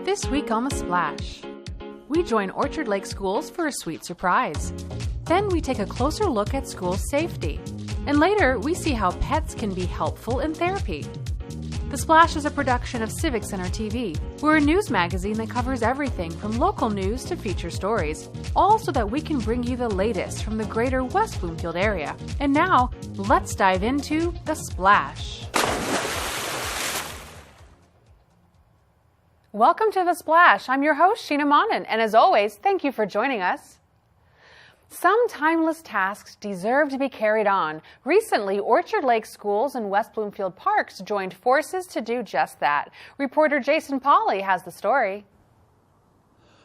This week on The Splash, we join Orchard Lake Schools for a sweet surprise. Then we take a closer look at school safety. And later, we see how pets can be helpful in therapy. The Splash is a production of Civic Center TV. We're a news magazine that covers everything from local news to feature stories, all so that we can bring you the latest from the greater West Bloomfield area. And now, let's dive into The Splash. Welcome to The Splash. I'm your host, Sheena Monnin, and as always, thank you for joining us. Some timeless tasks deserve to be carried on. Recently, Orchard Lake Schools and West Bloomfield Parks joined forces to do just that. Reporter Jason Pauly has the story.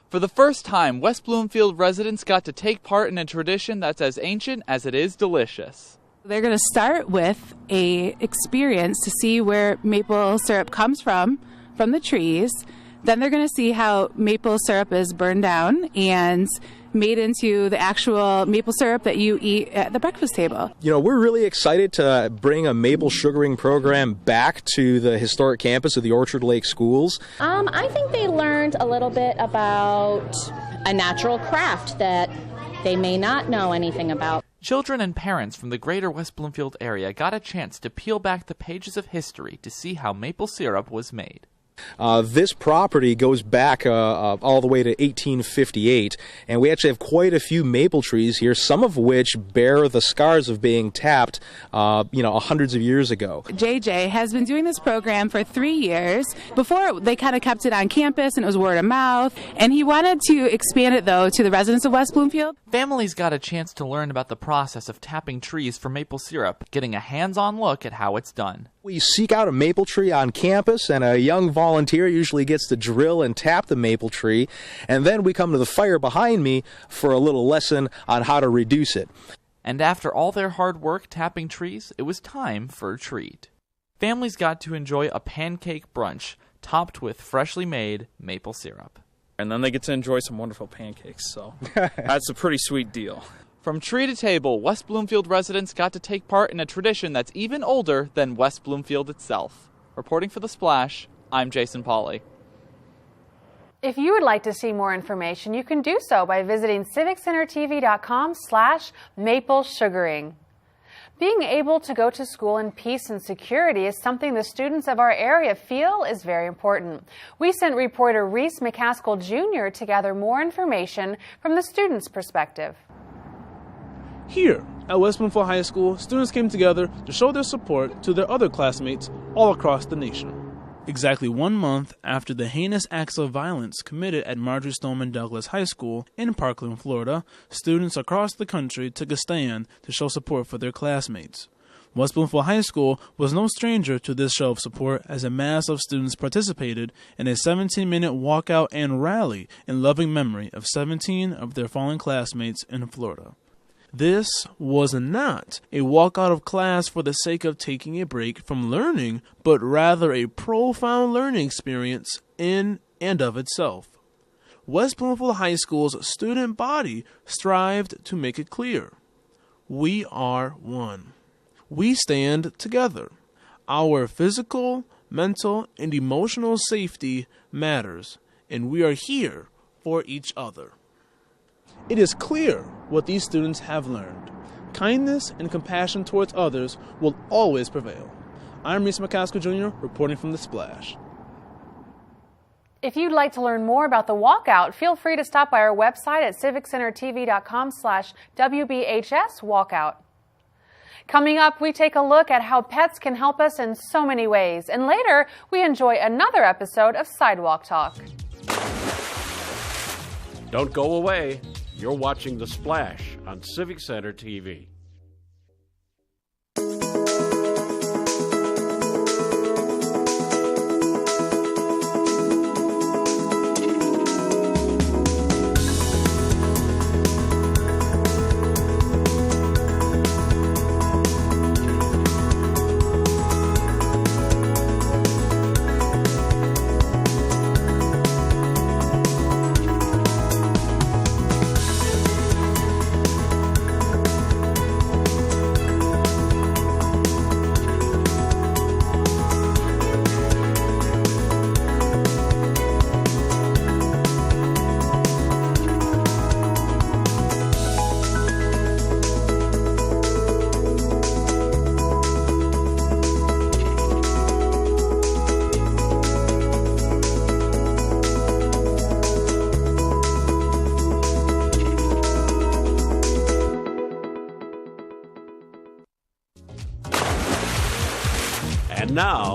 For the first time, West Bloomfield residents got to take part in a tradition that's as ancient as it is delicious. They're going to start with an experience to see where maple syrup comes from the trees. Then they're going to see how maple syrup is burned down and made into the actual maple syrup that you eat at the breakfast table. You know, we're really excited to bring a maple sugaring program back to the historic campus of the Orchard Lake Schools. I think they learned a little bit about a natural craft that they may not know anything about. Children and parents from the greater West Bloomfield area got a chance to peel back the pages of history to see how maple syrup was made. This property goes back all the way to 1858, and we actually have quite a few maple trees here, some of which bear the scars of being tapped, hundreds of years ago. JJ has been doing this program for 3 years. Before, they kind of kept it on campus, and it was word of mouth, and he wanted to expand it, though, to the residents of West Bloomfield. Families got a chance to learn about the process of tapping trees for maple syrup, getting a hands-on look at how it's done. We seek out a maple tree on campus, and a young volunteer usually gets to drill and tap the maple tree, and then we come to the fire behind me for a little lesson on how to reduce it. And after all their hard work tapping trees, it was time for a treat. Families got to enjoy a pancake brunch topped with freshly made maple syrup. And then they get to enjoy some wonderful pancakes, so that's a pretty sweet deal. From tree to table, West Bloomfield residents got to take part in a tradition that's even older than West Bloomfield itself. Reporting for The Splash, I'm Jason Pauly. If you would like to see more information, you can do so by visiting civiccentertv.com/maple sugaring. Being able to go to school in peace and security is something the students of our area feel is very important. We sent reporter Reese McCaskill Jr. to gather more information from the students' perspective. Here at West Bloomfield High School, students came together to show their support to their other classmates all across the nation. Exactly 1 month after the heinous acts of violence committed at Marjory Stoneman Douglas High School in Parkland, Florida, students across the country took a stand to show support for their classmates. West Bloomfield High School was no stranger to this show of support, as a mass of students participated in a 17-minute walkout and rally in loving memory of 17 of their fallen classmates in Florida. This was not a walkout of class for the sake of taking a break from learning, but rather a profound learning experience in and of itself. West Bloomfield High School's student body strived to make it clear: we are one. We stand together. Our physical, mental, and emotional safety matters, and we are here for each other. It is clear what these students have learned. Kindness and compassion towards others will always prevail. I'm Reese McCaskill Jr., reporting from The Splash. If you'd like to learn more about the walkout, feel free to stop by our website at civiccentertv.com/WBHS walkout. Coming up, we take a look at how pets can help us in so many ways. And later, we enjoy another episode of Sidewalk Talk. Don't go away. You're watching The Splash on Civic Center TV.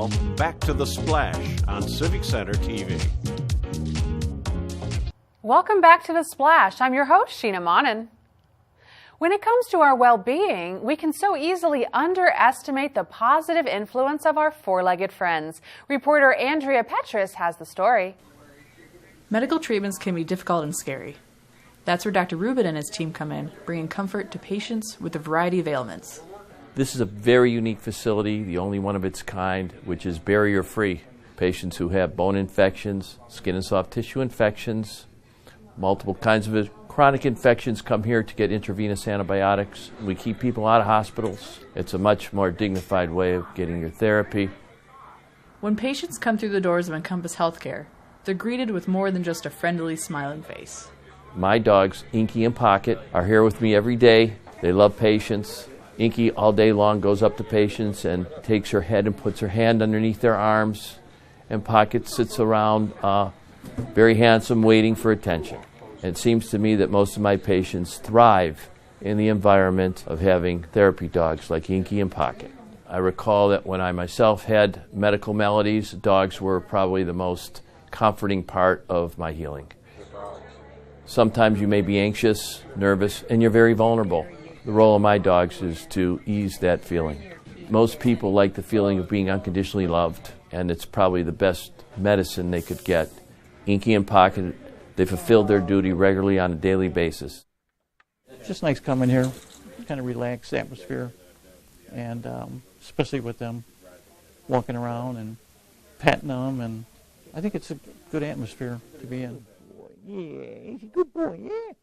Now, back to The Splash on Civic Center TV. Welcome back to The Splash. I'm your host, Sheena Monnin. When it comes to our well-being, we can so easily underestimate the positive influence of our four-legged friends. Reporter Andrea Petrus has the story. Medical treatments can be difficult and scary. That's where Dr. Rubin and his team come in, bringing comfort to patients with a variety of ailments. This is a very unique facility, the only one of its kind, which is barrier-free. Patients who have bone infections, skin and soft tissue infections, multiple kinds of chronic infections come here to get intravenous antibiotics. We keep people out of hospitals. It's a much more dignified way of getting your therapy. When patients come through the doors of Encompass Healthcare, they're greeted with more than just a friendly, smiling face. My dogs, Inky and Pocket, are here with me every day. They love patients. Inky all day long goes up to patients and takes her head and puts her hand underneath their arms. And Pocket sits around, very handsome, waiting for attention. It seems to me that most of my patients thrive in the environment of having therapy dogs like Inky and Pocket. I recall that when I myself had medical maladies, dogs were probably the most comforting part of my healing. Sometimes you may be anxious, nervous, and you're very vulnerable. The role of my dogs is to ease that feeling. Most people like the feeling of being unconditionally loved, and it's probably the best medicine they could get. Inky and Pocket, they fulfilled their duty regularly on a daily basis. It's just nice coming here, kind of relaxed atmosphere, and especially with them walking around and patting them, and I think it's a good atmosphere to be in. Yeah, he's a good boy, yeah.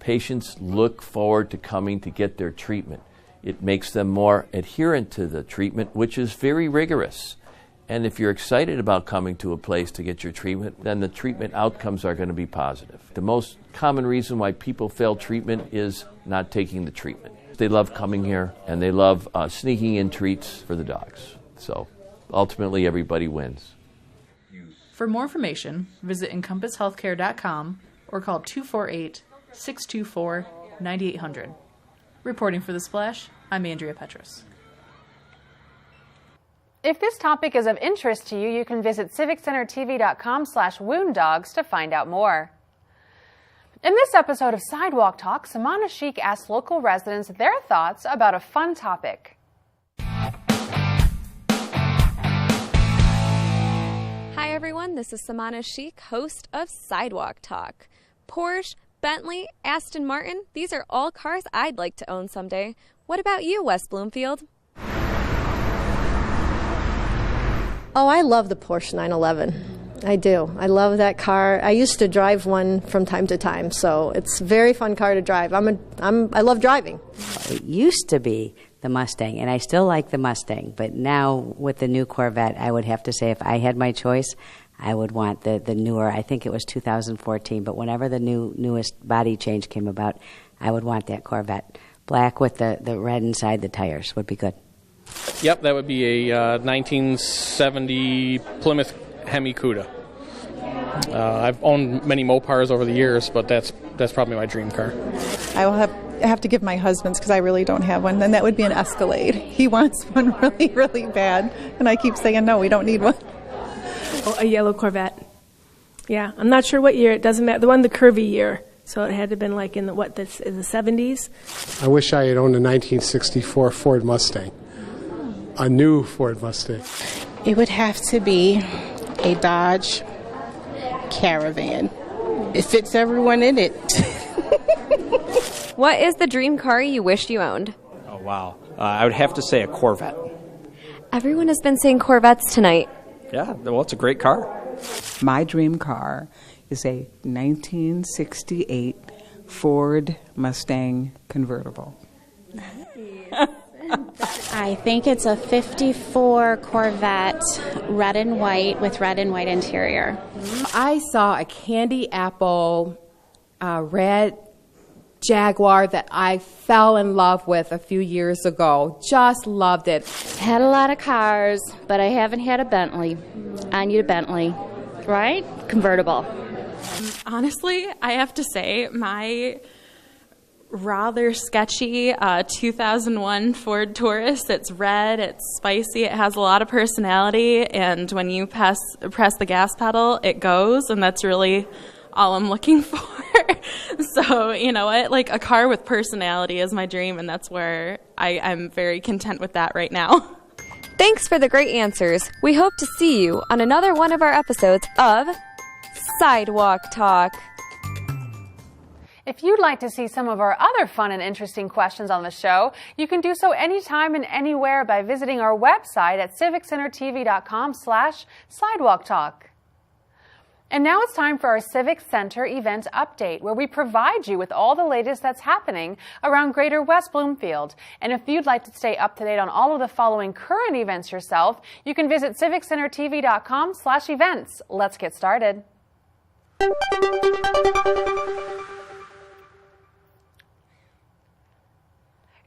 Patients look forward to coming to get their treatment. It makes them more adherent to the treatment, which is very rigorous. And if you're excited about coming to a place to get your treatment, then the treatment outcomes are going to be positive. The most common reason why people fail treatment is not taking the treatment. They love coming here, and they love sneaking in treats for the dogs. So ultimately, everybody wins. For more information, visit encompasshealthcare.com or call 248-624-9800. Reporting for The Splash, I'm Andrea Petrus. If this topic is of interest to you, you can visit civiccentertv.com/wounddogs to find out more. In this episode of Sidewalk Talk, Samana Sheik asked local residents their thoughts about a fun topic. Hi everyone, this is Samana Sheik, host of Sidewalk Talk. Porsche, Bentley, Aston Martin, these are all cars I'd like to own someday. What about you, West Bloomfield? Oh, I love the Porsche 911. I do. I love that car. I used to drive one from time to time, so it's a very fun car to drive. I love driving. It used to be the Mustang, and I still like the Mustang, but now with the new Corvette, I would have to say if I had my choice, I would want the newer, I think it was 2014, but whenever the newest body change came about, I would want that Corvette. Black with the red inside the tires would be good. Yep, that would be a 1970 Plymouth Hemi Cuda. I've owned many Mopars over the years, but that's probably my dream car. I will have to give my husband's because I really don't have one, and that would be an Escalade. He wants one really, really bad, and I keep saying, no, we don't need one. Oh, a yellow Corvette. Yeah, I'm not sure what year. It doesn't matter. The curvy year. So it had to have been like in the 70s. I wish I had owned a 1964 Ford Mustang. A new Ford Mustang. It would have to be a Dodge Caravan. It fits everyone in it. What is the dream car you wished you owned? Oh, wow. I would have to say a Corvette. Everyone has been saying Corvettes tonight. Yeah, well, it's a great car. My dream car is a 1968 Ford Mustang convertible. I think it's a 54 Corvette, red and white with red and white interior. I saw a candy apple red Jaguar that I fell in love with a few years ago. Just loved it. Had a lot of cars, but I haven't had a Bentley. I need a Bentley, right? Convertible. Honestly, I have to say my rather sketchy 2001 Ford Taurus. It's red, it's spicy, it has a lot of personality, and when you press the gas pedal, it goes, and that's really all I'm looking for. So, you know what? Like, a car with personality is my dream, and that's where I'm very content with that right now. Thanks for the great answers. We hope to see you on another one of our episodes of Sidewalk Talk. If you'd like to see some of our other fun and interesting questions on the show, you can do so anytime and anywhere by visiting our website at civiccentertv.com/sidewalktalk. And now it's time for our Civic Center event update, where we provide you with all the latest that's happening around Greater West Bloomfield. And if you'd like to stay up to date on all of the following current events yourself, you can visit civiccentertv.com/events. Let's get started.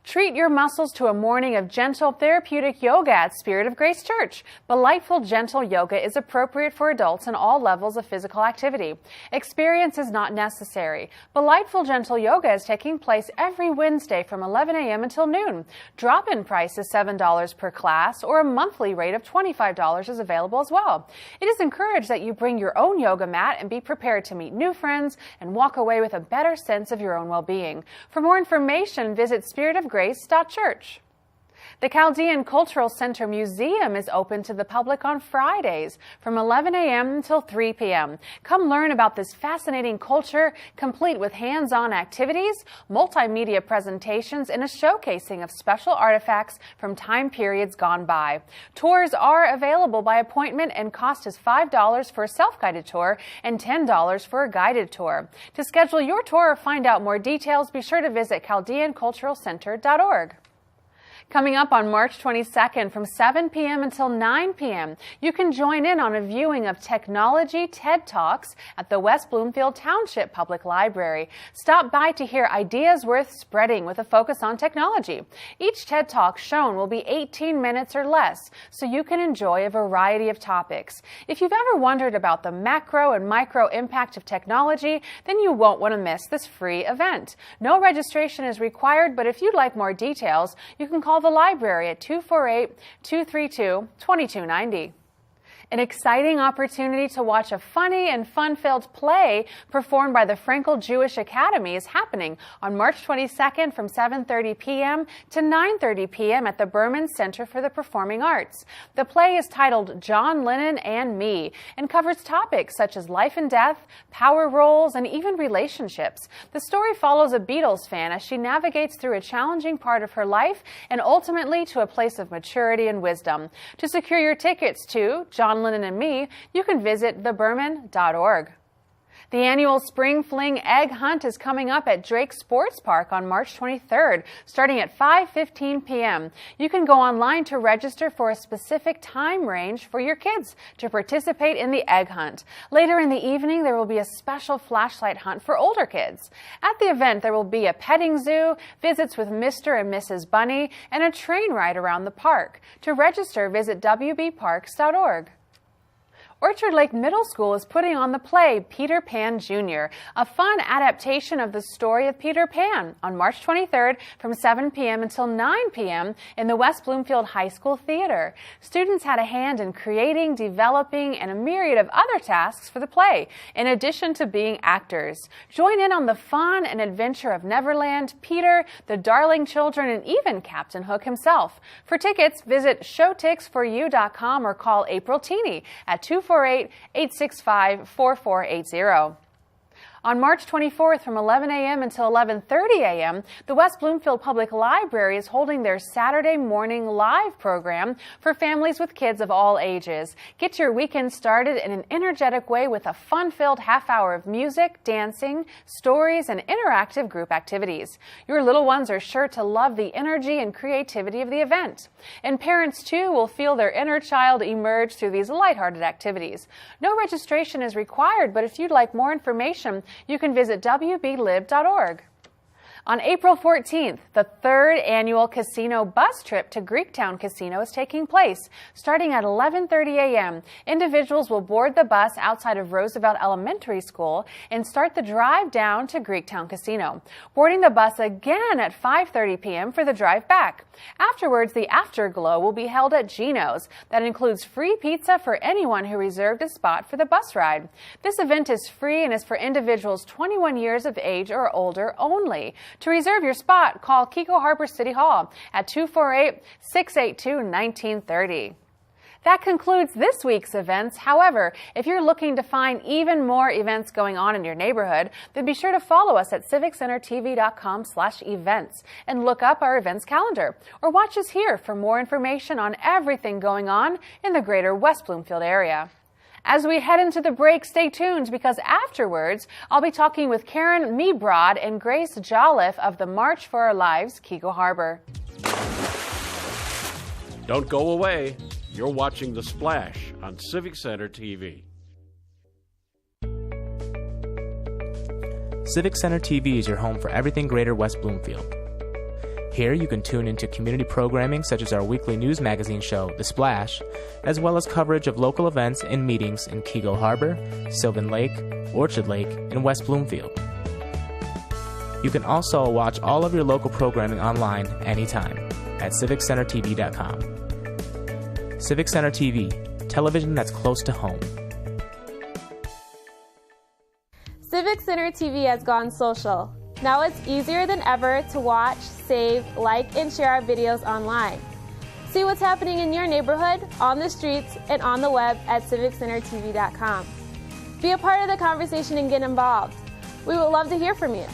Treat your muscles to a morning of gentle therapeutic yoga at Spirit of Grace Church. Delightful, gentle yoga is appropriate for adults in all levels of physical activity. Experience is not necessary. Delightful, gentle yoga is taking place every Wednesday from 11 a.m. until noon. Drop-in price is $7 per class, or a monthly rate of $25 is available as well. It is encouraged that you bring your own yoga mat and be prepared to meet new friends and walk away with a better sense of your own well-being. For more information, visit spiritofgrace.church. The Chaldean Cultural Center Museum is open to the public on Fridays from 11 a.m. until 3 p.m. Come learn about this fascinating culture, complete with hands-on activities, multimedia presentations, and a showcasing of special artifacts from time periods gone by. Tours are available by appointment and cost is $5 for a self-guided tour and $10 for a guided tour. To schedule your tour or find out more details, be sure to visit chaldeanculturalcenter.org. Coming up on March 22nd from 7 p.m. until 9 p.m., you can join in on a viewing of Technology TED Talks at the West Bloomfield Township Public Library. Stop by to hear ideas worth spreading with a focus on technology. Each TED Talk shown will be 18 minutes or less, so you can enjoy a variety of topics. If you've ever wondered about the macro and micro impact of technology, then you won't want to miss this free event. No registration is required, but if you'd like more details, you can call the library at 248-232-2290. An exciting opportunity to watch a funny and fun-filled play performed by the Frankel Jewish Academy is happening on March 22nd from 7:30 p.m. to 9:30 p.m. at the Berman Center for the Performing Arts. The play is titled John Lennon and Me and covers topics such as life and death, power roles, and even relationships. The story follows a Beatles fan as she navigates through a challenging part of her life and ultimately to a place of maturity and wisdom. To secure your tickets to John Lennon and Me, you can visit theberman.org. The annual Spring Fling Egg Hunt is coming up at Drake Sports Park on March 23rd, starting at 5:15 p.m. You can go online to register for a specific time range for your kids to participate in the egg hunt. Later in the evening, there will be a special flashlight hunt for older kids. At the event, there will be a petting zoo, visits with Mr. and Mrs. Bunny, and a train ride around the park. To register, visit wbparks.org. Orchard Lake Middle School is putting on the play Peter Pan Jr., a fun adaptation of the story of Peter Pan, on March 23rd from 7 p.m. until 9 p.m. in the West Bloomfield High School Theater. Students had a hand in creating, developing, and a myriad of other tasks for the play, in addition to being actors. Join in on the fun and adventure of Neverland, Peter, the Darling Children, and even Captain Hook himself. For tickets, visit showtixforyou.com or call April Teeny at 248-865-4480. On March 24th from 11 a.m. until 11:30 a.m., the West Bloomfield Public Library is holding their Saturday morning live program for families with kids of all ages. Get your weekend started in an energetic way with a fun-filled half hour of music, dancing, stories, and interactive group activities. Your little ones are sure to love the energy and creativity of the event. And parents, too, will feel their inner child emerge through these lighthearted activities. No registration is required, but if you'd like more information, you can visit wblib.org. On April 14th, the third annual casino bus trip to Greektown Casino is taking place. Starting at 11:30 a.m., individuals will board the bus outside of Roosevelt Elementary School and start the drive down to Greektown Casino, boarding the bus again at 5:30 p.m. for the drive back. Afterwards, the afterglow will be held at Gino's. That includes free pizza for anyone who reserved a spot for the bus ride. This event is free and is for individuals 21 years of age or older only. To reserve your spot, call Keego Harbor City Hall at 248-682-1930. That concludes this week's events. However, if you're looking to find even more events going on in your neighborhood, then be sure to follow us at civiccentertv.com/events and look up our events calendar, or watch us here for more information on everything going on in the greater West Bloomfield area. As we head into the break, stay tuned, because afterwards, I'll be talking with Karen Meabrod and Grace Jolliffe of the March for Our Lives, Keego Harbor. Don't go away. You're watching The Splash on Civic Center TV. Civic Center TV is your home for everything greater West Bloomfield. Here you can tune into community programming such as our weekly news magazine show, The Splash, as well as coverage of local events and meetings in Keego Harbor, Sylvan Lake, Orchard Lake, and West Bloomfield. You can also watch all of your local programming online anytime at civiccentertv.com. Civic Center TV, television that's close to home. Civic Center TV has gone social. Now it's easier than ever to watch, save, like, and share our videos online. See what's happening in your neighborhood, on the streets, and on the web at civiccentertv.com. Be a part of the conversation and get involved. We would love to hear from you.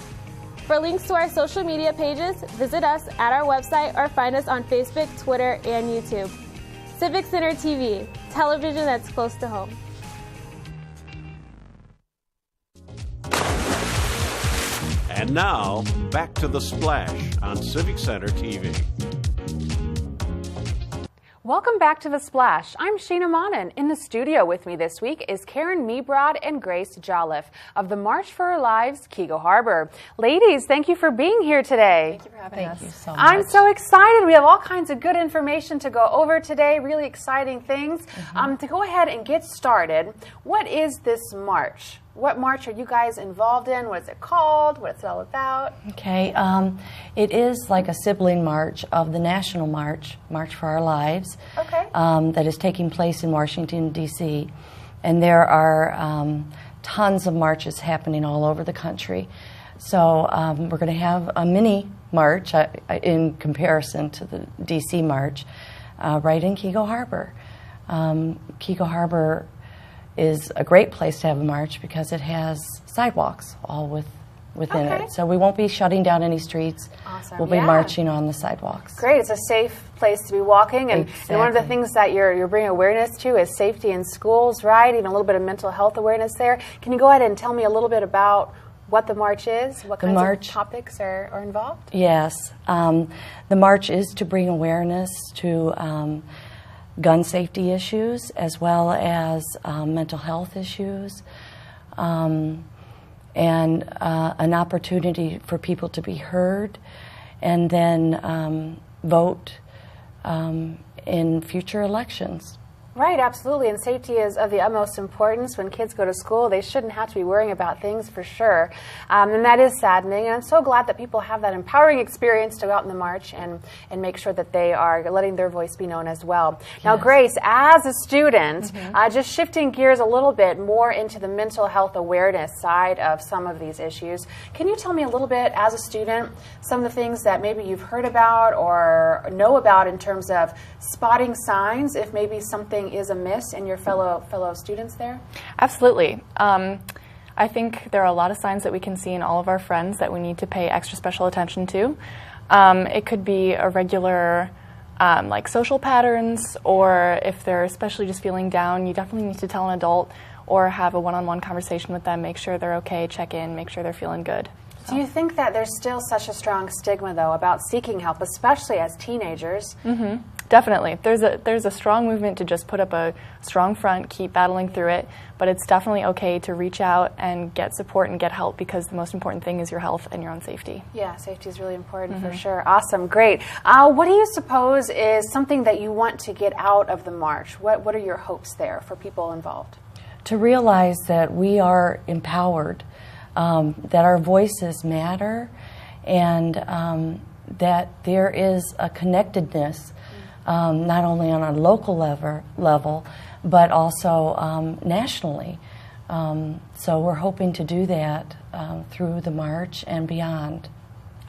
For links to our social media pages, visit us at our website or find us on Facebook, Twitter, and YouTube. Civic Center TV, television that's close to home. And now, back to The Splash on Civic Center TV. Welcome back to The Splash. I'm Sheena Monnin. In the studio with me this week is Karen Meabrod and Grace Jolliffe of the March for Our Lives, Keego Harbor. Ladies, thank you for being here today. Thank you for having us. Thank you so much. I'm so excited. We have all kinds of good information to go over today, really exciting things. To go ahead and get started, what is this march? What march are you guys involved in? What is it called? What is it all about? Okay, it is like a sibling march of the National March, March for Our Lives, that is taking place in Washington, D.C. And there are tons of marches happening all over the country. So we're going to have a mini march in comparison to the D.C. march right in Keego Harbor. Keego Harbor is a great place to have a march because it has sidewalks all within it. So we won't be shutting down any streets. Awesome. We'll be marching on the sidewalks. Great. It's a safe place to be walking. And one of the things that you're bringing awareness to is safety in schools, right? Even a little bit of mental health awareness there. Can you go ahead and tell me a little bit about what the march is? What kinds of topics are involved? Yes. The march is to bring awareness to gun safety issues as well as mental health issues, and an opportunity for people to be heard, and then vote in future elections. Right, absolutely, and safety is of the utmost importance. When kids go to school, they shouldn't have to be worrying about things, for sure, and that is saddening, and I'm so glad that people have that empowering experience to go out in the march and make sure that they are letting their voice be known as well. Now, Grace, as a student, just shifting gears a little bit more into the mental health awareness side of some of these issues, can you tell me a little bit, as a student, some of the things that maybe you've heard about or know about in terms of spotting signs, if maybe something is amiss in your fellow students there? Absolutely. I think there are a lot of signs that we can see in all of our friends that we need to pay extra special attention to. It could be irregular like social patterns, or if they're especially just feeling down, you definitely need to tell an adult or have a one-on-one conversation with them, make sure they're okay, check in, make sure they're feeling good. Do you think that there's still such a strong stigma, though, about seeking help, especially as teenagers? Definitely. There's a strong movement to just put up a strong front, keep battling through it, but it's definitely okay to reach out and get support and get help, because the most important thing is your health and your own safety. Yeah, safety is really important for sure. Awesome, great. What do you suppose is something that you want to get out of the march? What are your hopes there for people involved? To realize that we are empowered, that our voices matter, and that there is a connectedness, not only on a local level, but also nationally. So we're hoping to do that through the march and beyond.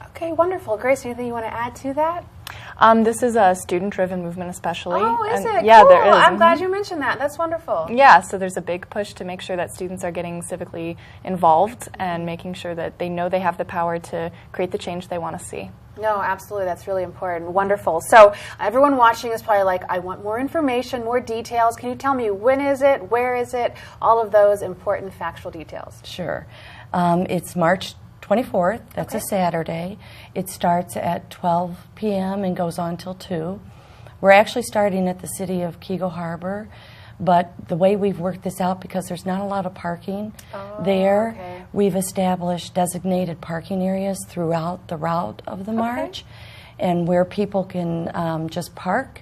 Okay, wonderful. Grace, anything you want to add to that? This is a student-driven movement especially. Oh, is it? Yeah, cool. there is. I'm glad you mentioned that. That's wonderful. Yeah, so there's a big push to make sure that students are getting civically involved and making sure that they know they have the power to create the change they want to see. No, absolutely. That's really important. Wonderful. So everyone watching is probably like, I want more information, more details. Can you tell me when is it, where is it, all of those important factual details? Sure. It's March 24th. That's a Saturday. It starts at 12 p.m. and goes on till 2. We're actually starting at the city of Keego Harbor, but the way we've worked this out, because there's not a lot of parking there, we've established designated parking areas throughout the route of the march, and where people can just park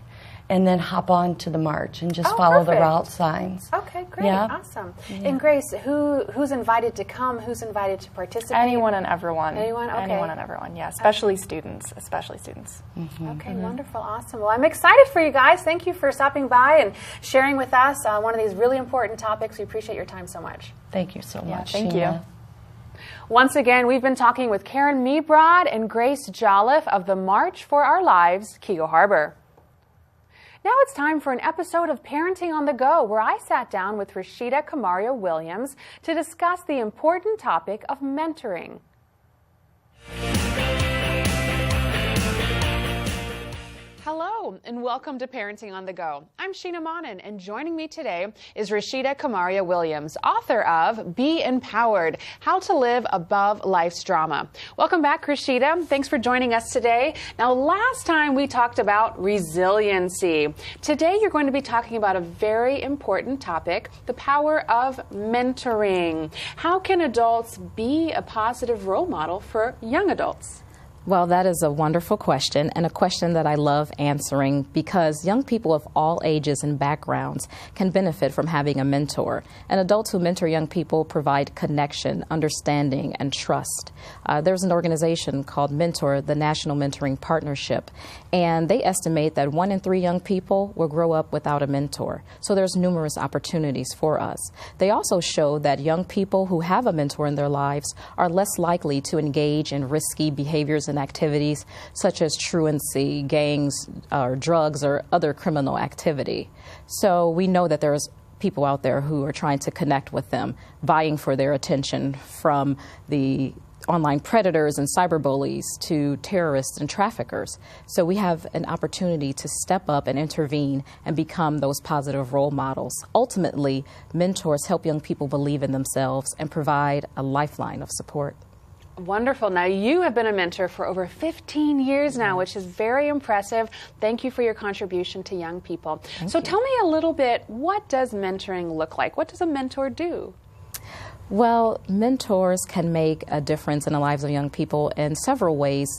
and then hop on to the march and just follow the route signs. Okay, great. Yeah. Awesome. Yeah. And Grace, who's invited to come? Who's invited to participate? Anyone and everyone. Anyone? Okay. Anyone and everyone, yeah. Especially students. Especially students. Okay, wonderful. Awesome. Well, I'm excited for you guys. Thank you for stopping by and sharing with us one of these really important topics. We appreciate your time so much. Thank you so much, thank Sheena. you. Once again, we've been talking with Karen Meabrod and Grace Jolliffe of the March for Our Lives, Keego Harbor. Now it's time for an episode of Parenting on the Go, where I sat down with Rashida Kamaria Williams to discuss the important topic of mentoring. Hello, and welcome to Parenting on the Go. I'm Sheena Monnin, and joining me today is Rashida Kamaria Williams, author of Be Empowered, How to Live Above Life's Drama. Welcome back, Rashida. Thanks for joining us today. Now, last time we talked about resiliency. Today, you're going to be talking about a very important topic, the power of mentoring. How can adults be a positive role model for young adults? Well, that is a wonderful question, and a question that I love answering, because young people of all ages and backgrounds can benefit from having a mentor. And adults who mentor young people provide connection, understanding, and trust. There's an organization called Mentor, the National Mentoring Partnership, and they estimate that 1 in 3 young people will grow up without a mentor. So there's numerous opportunities for us. They also show that young people who have a mentor in their lives are less likely to engage in risky behaviors and activities such as truancy, gangs, or drugs, or other criminal activity. So we know that there's people out there who are trying to connect with them, vying for their attention, from the online predators and cyberbullies to terrorists and traffickers. So we have an opportunity to step up and intervene and become those positive role models. Ultimately, mentors help young people believe in themselves and provide a lifeline of support. Wonderful. Now, you have been a mentor for over 15 years now, which is very impressive. Thank you for your contribution to young people. So tell me a little bit, what does mentoring look like? What does a mentor do? Well, mentors can make a difference in the lives of young people in several ways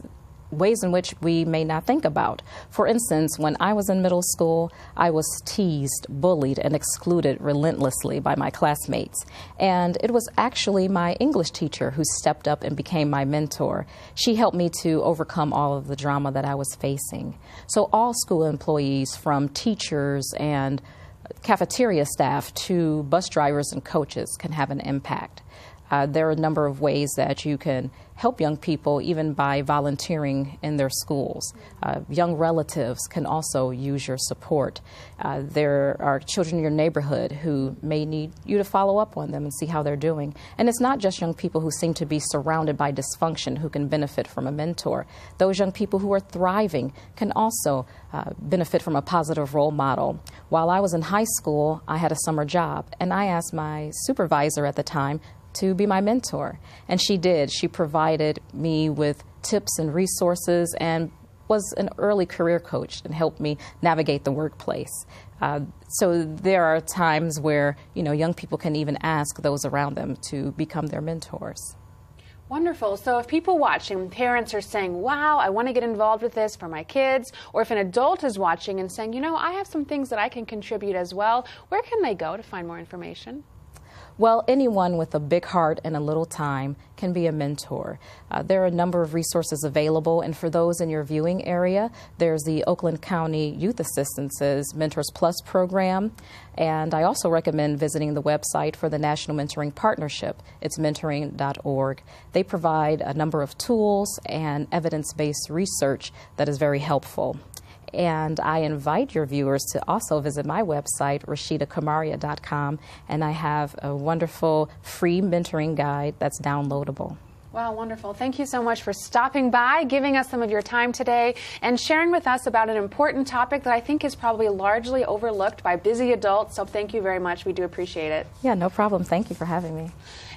in which we may not think about. For instance, when I was in middle school, I was teased, bullied, and excluded relentlessly by my classmates. And it was actually my English teacher who stepped up and became my mentor. She helped me to overcome all of the drama that I was facing. So all school employees, from teachers and cafeteria staff to bus drivers and coaches, can have an impact. There are a number of ways that you can help young people, even by volunteering in their schools. Young relatives can also use your support. There are children in your neighborhood who may need you to follow up on them and see how they're doing. And it's not just young people who seem to be surrounded by dysfunction who can benefit from a mentor. Those young people who are thriving can also benefit from a positive role model. While I was in high school, I had a summer job, and I asked my supervisor at the time to be my mentor. And she did. She provided me with tips and resources and was an early career coach and helped me navigate the workplace. So there are times where, young people can even ask those around them to become their mentors. Wonderful. So if people watching, parents are saying, wow, I want to get involved with this for my kids, or if an adult is watching and saying, I have some things that I can contribute as well, where can they go to find more information? Well, anyone with a big heart and a little time can be a mentor. There are a number of resources available, and for those in your viewing area, there's the Oakland County Youth Assistance's Mentors Plus program, and I also recommend visiting the website for the National Mentoring Partnership. It's mentoring.org. They provide a number of tools and evidence-based research that is very helpful. And I invite your viewers to also visit my website, RashidaKamaria.com, and I have a wonderful free mentoring guide that's downloadable. Wow, wonderful. Thank you so much for stopping by, giving us some of your time today, and sharing with us about an important topic that I think is probably largely overlooked by busy adults. So thank you very much. We do appreciate it. Yeah, no problem. Thank you for having me.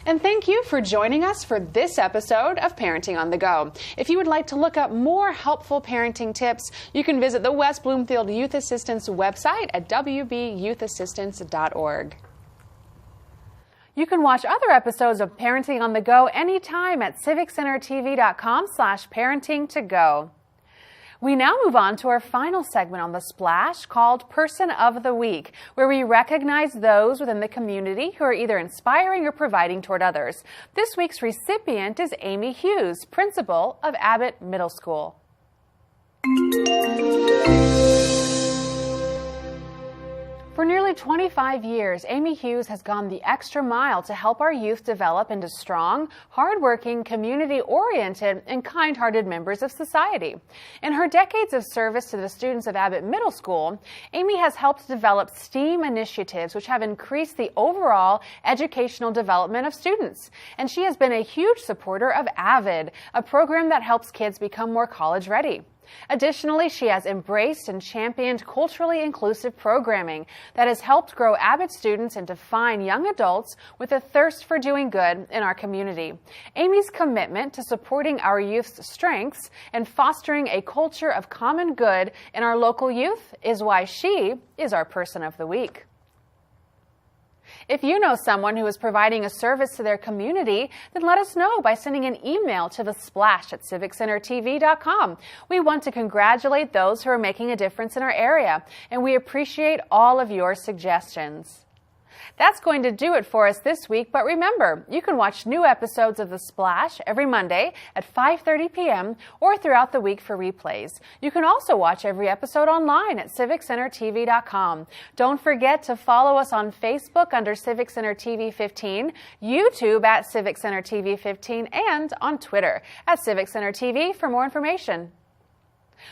And thank you for joining us for this episode of Parenting on the Go. If you would like to look up more helpful parenting tips, you can visit the West Bloomfield Youth Assistance website at wbyouth.assistance.org. You can watch other episodes of Parenting on the Go anytime at civiccentertv.com/parenting-to-go. We now move on to our final segment on The Splash called Person of the Week, where we recognize those within the community who are either inspiring or providing toward others. This week's recipient is Amy Hughes, principal of Abbott Middle School. For nearly 25 years, Amy Hughes has gone the extra mile to help our youth develop into strong, hardworking, community-oriented, and kind-hearted members of society. In her decades of service to the students of Abbott Middle School, Amy has helped develop STEAM initiatives which have increased the overall educational development of students. And she has been a huge supporter of AVID, a program that helps kids become more college-ready. Additionally, she has embraced and championed culturally inclusive programming that has helped grow Abbott students into fine young adults with a thirst for doing good in our community. Amy's commitment to supporting our youth's strengths and fostering a culture of common good in our local youth is why she is our Person of the Week. If you know someone who is providing a service to their community, then let us know by sending an email to thesplash@civiccentertv.com. We want to congratulate those who are making a difference in our area, and we appreciate all of your suggestions. That's going to do it for us this week, but remember, you can watch new episodes of The Splash every Monday at 5:30 p.m. or throughout the week for replays. You can also watch every episode online at civiccentertv.com. Don't forget to follow us on Facebook under Civic Center TV 15, YouTube at Civic Center TV 15, and on Twitter at Civic Center TV for more information.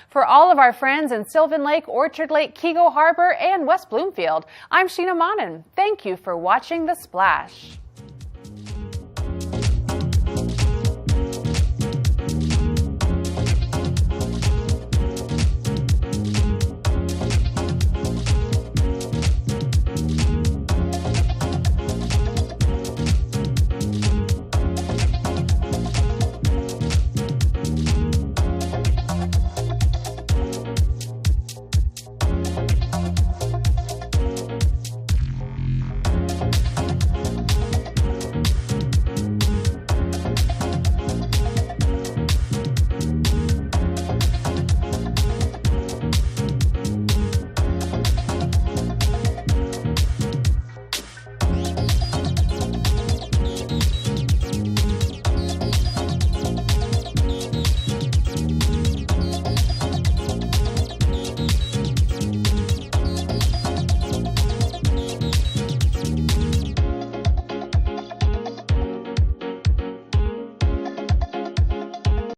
For all of our friends in Sylvan Lake, Orchard Lake, Keego Harbor, and West Bloomfield, I'm Sheena Monnin. Thank you for watching The Splash.